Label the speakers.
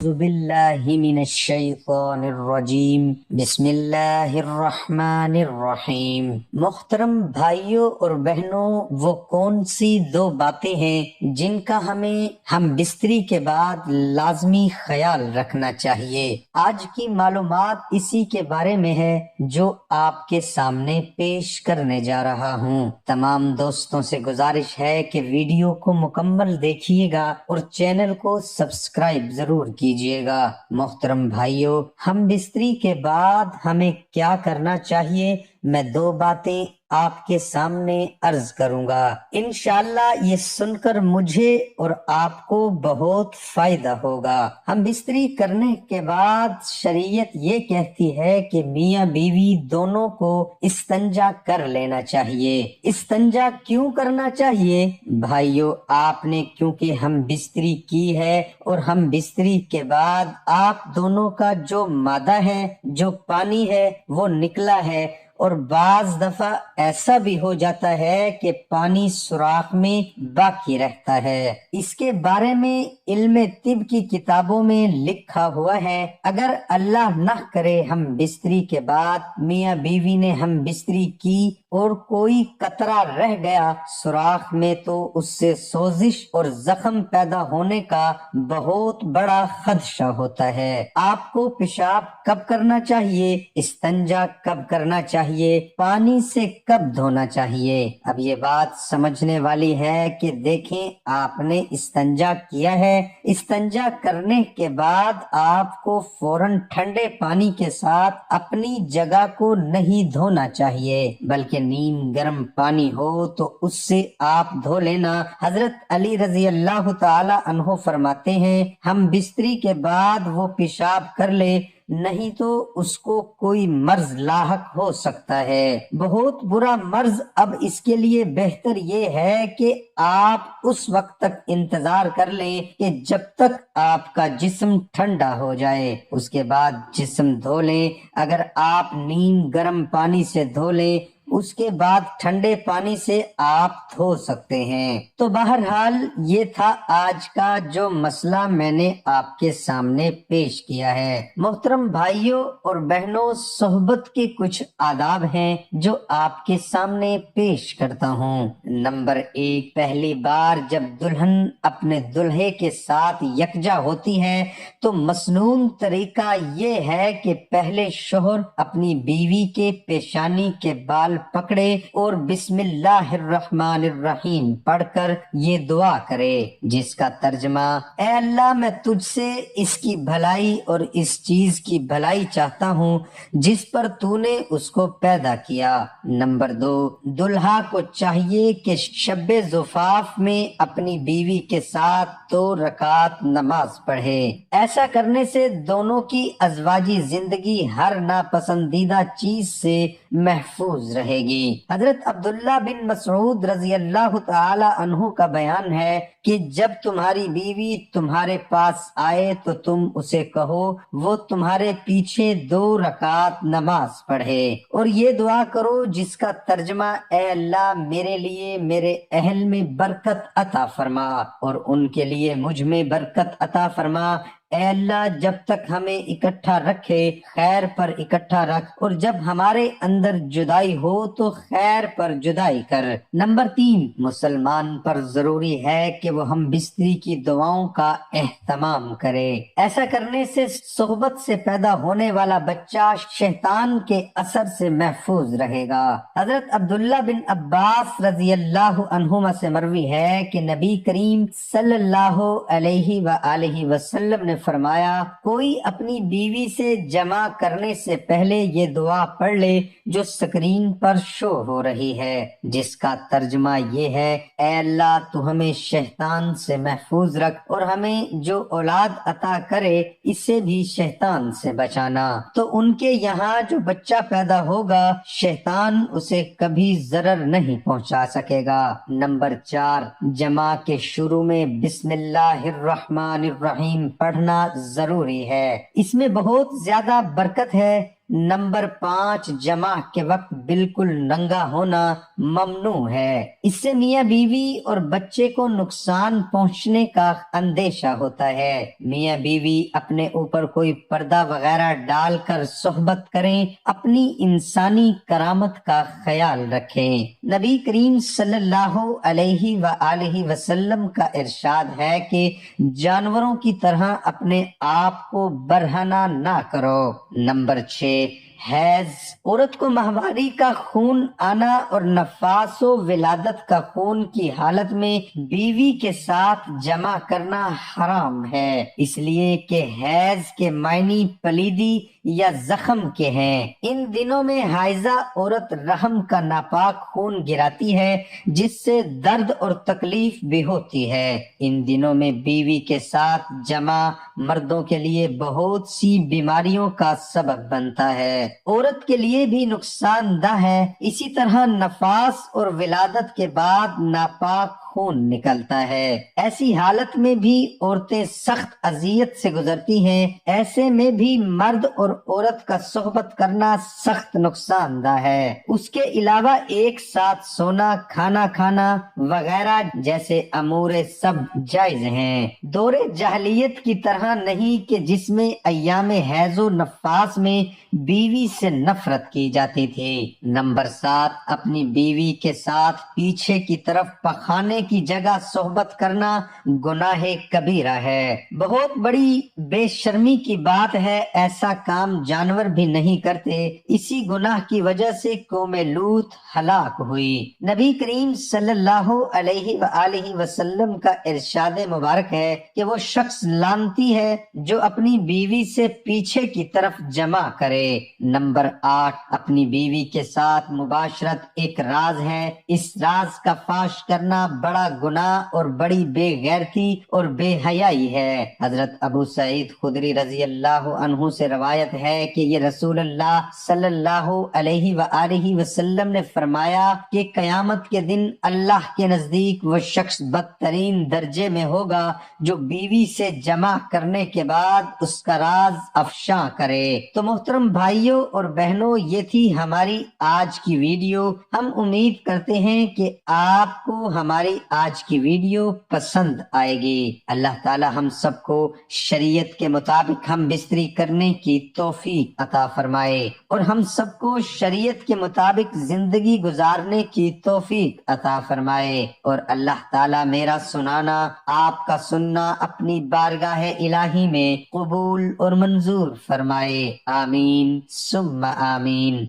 Speaker 1: اعوذ باللہ من الشیطان الرجیم بسم اللہ الرحمن الرحیم۔ محترم بھائیوں اور بہنوں، وہ کون سی دو باتیں ہیں جن کا ہم بستری کے بعد لازمی خیال رکھنا چاہیے؟ آج کی معلومات اسی کے بارے میں ہے جو آپ کے سامنے پیش کرنے جا رہا ہوں۔ تمام دوستوں سے گزارش ہے کہ ویڈیو کو مکمل دیکھیے گا اور چینل کو سبسکرائب ضرور کیجیے گا۔ محترم بھائیوں، ہم بستری کے بعد ہمیں کیا کرنا چاہیے، میں دو باتیں آپ کے سامنے عرض کروں گا۔ انشاءاللہ یہ سن کر مجھے اور آپ کو بہت فائدہ ہوگا۔ ہم بستری کرنے کے بعد شریعت یہ کہتی ہے کہ میاں بیوی دونوں کو استنجا کر لینا چاہیے۔ استنجا کیوں کرنا چاہیے؟ بھائیوں، آپ نے کیونکہ ہم بستری کی ہے اور ہم بستری کے بعد آپ دونوں کا جو مادہ ہے، جو پانی ہے، وہ نکلا ہے، اور بعض دفعہ ایسا بھی ہو جاتا ہے کہ پانی سوراخ میں باقی رہتا ہے۔ اس کے بارے میں علم طب کی کتابوں میں لکھا ہوا ہے، اگر اللہ نہ کرے ہم بستری کے بعد میاں بیوی نے ہم بستری کی اور کوئی قطرہ رہ گیا سوراخ میں، تو اس سے سوزش اور زخم پیدا ہونے کا بہت بڑا خدشہ ہوتا ہے۔ آپ کو پیشاب کب کرنا چاہیے، استنجا کب کرنا چاہیے، پانی سے کب دھونا چاہیے؟ اب یہ بات سمجھنے والی ہے کہ دیکھیں، آپ نے استنجا کیا ہے، استنجا کرنے کے بعد آپ کو فوراً ٹھنڈے پانی کے ساتھ اپنی جگہ کو نہیں دھونا چاہیے، بلکہ نیم گرم پانی ہو تو اس سے آپ دھو لینا۔ حضرت علی رضی اللہ تعالی عنہ فرماتے ہیں، ہم بستری کے بعد وہ پیشاب کر لے، نہیں تو اس کو کوئی مرض لاحق ہو سکتا ہے، بہت برا مرض۔ اب اس کے لیے بہتر یہ ہے کہ آپ اس وقت تک انتظار کر لیں کہ جب تک آپ کا جسم ٹھنڈا ہو جائے، اس کے بعد جسم دھو لیں۔ اگر آپ نیم گرم پانی سے دھو لیں، اس کے بعد ٹھنڈے پانی سے آپ دھو سکتے ہیں۔ تو بہرحال یہ تھا آج کا جو مسئلہ میں نے آپ کے سامنے پیش کیا ہے۔ محترم بھائیوں اور بہنوں، صحبت کے کچھ آداب ہیں جو آپ کے سامنے پیش کرتا ہوں۔ نمبر 1، پہلی بار جب دلہن اپنے دلہے کے ساتھ یکجا ہوتی ہے تو مسنون طریقہ یہ ہے کہ پہلے شوہر اپنی بیوی کے پیشانی کے بال پکڑے اور بسم اللہ الرحمن الرحیم پڑھ کر یہ دعا کرے، جس کا ترجمہ اے اللہ، میں تجھ سے اس کی بھلائی اور اس چیز کی بھلائی چاہتا ہوں جس پر تو نے اس کو پیدا کیا۔ نمبر 2، دلہا کو چاہیے کہ شب زفاف میں اپنی بیوی کے ساتھ 2 رکعت نماز پڑھے۔ ایسا کرنے سے دونوں کی ازواجی زندگی ہر ناپسندیدہ چیز سے محفوظ رہے گی۔ حضرت عبداللہ بن مسعود رضی اللہ تعالی عنہ کا بیان ہے کہ جب تمہاری بیوی تمہارے پاس آئے تو تم اسے کہو وہ تمہارے پیچھے 2 رکعت نماز پڑھے اور یہ دعا کرو جس کا ترجمہ اے اللہ، میرے لیے میرے اہل میں برکت عطا فرما اور ان کے لیے مجھ میں برکت عطا فرما۔ اے اللہ، جب تک ہمیں اکٹھا رکھے خیر پر اکٹھا رکھ، اور جب ہمارے اندر جدائی ہو تو خیر پر جدائی کر۔ نمبر 3، مسلمان پر ضروری ہے کہ وہ ہم بستری کی دعاؤں کا اہتمام کرے۔ ایسا کرنے سے صحبت سے پیدا ہونے والا بچہ شیطان کے اثر سے محفوظ رہے گا۔ حضرت عبداللہ بن عباس رضی اللہ عنہما سے مروی ہے کہ نبی کریم صلی اللہ علیہ وآلہ وسلم نے فرمایا، کوئی اپنی بیوی سے جمع کرنے سے پہلے یہ دعا پڑھ لے جو سکرین پر شو ہو رہی ہے، جس کا ترجمہ یہ ہے اے اللہ، تو ہمیں شیطان سے محفوظ رکھ اور ہمیں جو اولاد عطا کرے اسے بھی شیطان سے بچانا۔ تو ان کے یہاں جو بچہ پیدا ہوگا شیطان اسے کبھی ضرر نہیں پہنچا سکے گا۔ نمبر 4، جمع کے شروع میں بسم اللہ الرحمن الرحیم پڑھنا ضروری ہے، اس میں بہت زیادہ برکت ہے۔ نمبر 5، جمع کے وقت بالکل ننگا ہونا ممنوع ہے۔ اس سے میاں بیوی اور بچے کو نقصان پہنچنے کا اندیشہ ہوتا ہے۔ میاں بیوی اپنے اوپر کوئی پردہ وغیرہ ڈال کر صحبت کریں، اپنی انسانی کرامت کا خیال رکھیں۔ نبی کریم صلی اللہ علیہ وآلہ وسلم کا ارشاد ہے کہ جانوروں کی طرح اپنے آپ کو برہنہ نہ کرو۔ نمبر 6، حیض۔ عورت کو ماہواری کا خون آنا اور نفاس و ولادت کا خون کی حالت میں بیوی کے ساتھ جمع کرنا حرام ہے، اس لیے کہ حیض کے معنی پلیدی یا زخم کے ہیں۔ ان دنوں میں حائضہ عورت رحم کا ناپاک خون گراتی ہے، جس سے درد اور تکلیف بھی ہوتی ہے۔ ان دنوں میں بیوی کے ساتھ جمع مردوں کے لیے بہت سی بیماریوں کا سبب بنتا ہے، عورت کے لیے بھی نقصان دہ ہے۔ اسی طرح نفاس اور ولادت کے بعد ناپاک خون نکلتا ہے، ایسی حالت میں بھی عورتیں سخت اذیت سے گزرتی ہیں۔ ایسے میں بھی مرد اور عورت کا صحبت کرنا سخت نقصان دہ ہے۔ اس کے علاوہ ایک ساتھ سونا، کھانا کھانا وغیرہ جیسے امور سب جائز ہیں۔ دور جاہلیت کی طرح نہیں کہ جس میں ایام حیض و نفاس میں بیوی سے نفرت کی جاتی تھی۔ نمبر 7، اپنی بیوی کے ساتھ پیچھے کی طرف پخانے کی جگہ صحبت کرنا گناہ کبیرہ ہے، بہت بڑی بے شرمی کی بات ہے۔ ایسا کام جانور بھی نہیں کرتے، اسی گناہ کی وجہ سے قوم لوط ہلاک ہوئی۔ نبی کریم صلی اللہ علیہ وآلہ وسلم کا ارشاد مبارک ہے کہ وہ شخص لعنتی ہے جو اپنی بیوی سے پیچھے کی طرف جمع کرے۔ نمبر 8، اپنی بیوی کے ساتھ مباشرت ایک راز ہے، اس راز کا فاش کرنا بڑا گناہ اور بڑی بے غیرتی اور بے حیائی ہے۔ حضرت ابو سعید خدری رضی اللہ عنہ سے روایت ہے کہ یہ رسول اللہ صلی اللہ علیہ وآلہ وسلم نے فرمایا کہ قیامت کے دن اللہ کے نزدیک وہ شخص بدترین درجے میں ہوگا جو بیوی سے جمع کرنے کے بعد اس کا راز افشاں کرے۔ تو محترم بھائیوں اور بہنوں، یہ تھی ہماری آج کی ویڈیو۔ ہم امید کرتے ہیں کہ آپ کو ہماری آج کی ویڈیو پسند آئے گی۔ اللہ تعالی ہم سب کو شریعت کے مطابق ہم بستری کرنے کی توفیق عطا فرمائے اور ہم سب کو شریعت کے مطابق زندگی گزارنے کی توفیق عطا فرمائے، اور اللہ تعالی میرا سنانا، آپ کا سننا اپنی بارگاہ الہی میں قبول اور منظور فرمائے۔ آمین ثم آمین۔